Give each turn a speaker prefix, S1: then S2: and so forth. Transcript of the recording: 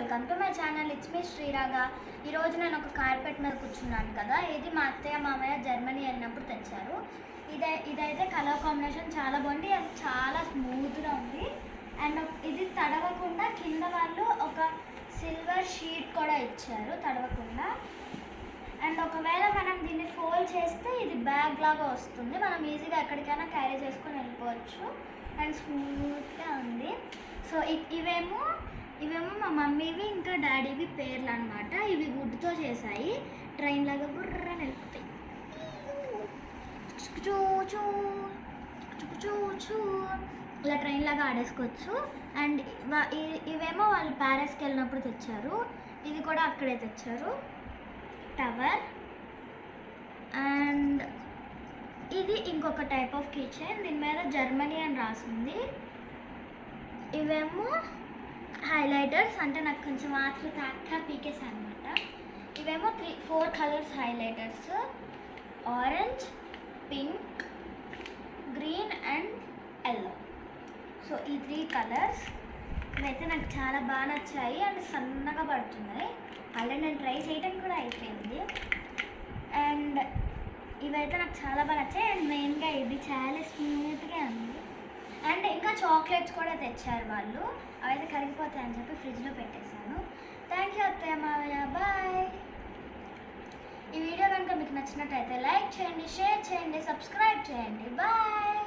S1: Welcome to my channel. It's me Sriraga. ఈరోజు నేను ఒక కార్పెట్ మీద కూర్చున్నాను కదా, ఇది మా అత్తయ్య మామయ్య జర్మనీ వెళ్ళినప్పుడు తెచ్చారు. ఇదైతే కలర్ కాంబినేషన్ చాలా బాగుంది అండ్ చాలా స్మూత్గా ఉంది. అండ్ ఇది తడవకుండా కింద వాళ్ళు ఒక సిల్వర్ షీట్ కూడా ఇచ్చారు తడవకుండా. అండ్ ఒకవేళ మనం దీన్ని ఫోల్డ్ చేస్తే ఇది బ్యాగ్ లాగా వస్తుంది, మనం ఈజీగా ఎక్కడికైనా క్యారీ చేసుకొని వెళ్ళిపోవచ్చు. అండ్ స్మూత్గా ఉంది. సో ఇవేమో మా మమ్మీవి ఇంకా డాడీవి పేర్లు అనమాట. ఇవి వుడ్తో చేశాయి, ట్రైన్ లాగా బుర్ర వెళ్ళిపోతాయి. ఇలా ట్రైన్ లాగా ఆడేసుకోవచ్చు. అండ్ ఇవేమో వాళ్ళు ప్యారిస్కి వెళ్ళినప్పుడు తెచ్చారు. ఇది కూడా అక్కడే తెచ్చారు, టవర్. అండ్ ఇది ఇంకొక టైప్ ఆఫ్ కిచెన్, దీని మీద జర్మనీ అని రాసింది. ఇవేమో హైలైటర్స్, అంటే నాకు కొంచెం ఆత్రుత అక్క పీకేస్ అనమాట. ఇవేమో 4 colours highlighters, orange, pink, green and yellow. So ఈ 3 కలర్స్ ఇవైతే నాకు చాలా బాగా నచ్చాయి అండ్ సన్నగా పడుతున్నాయి. ఆల్రెడీ నేను ట్రై చేయడం కూడా అయిపోయింది. అండ్ ఇవైతే నాకు చాలా బాగా నచ్చాయి. అండ్ మెయిన్గా ఇది చాలా స్మూత్గా ఉంది. అండ్ ఇంకా చాక్లెట్స్ కూడా తెచ్చారు వాళ్ళు, అవైతే కరిగిపోతాయని చెప్పి ఫ్రిడ్జ్లో పెట్టేశాను. థ్యాంక్ యూ అత్తయ్య మావయ్య, బాయ్. ఈ వీడియో కనుక మీకు నచ్చినట్టయితే లైక్ చేయండి, షేర్ చేయండి, సబ్స్క్రైబ్ చేయండి. బాయ్.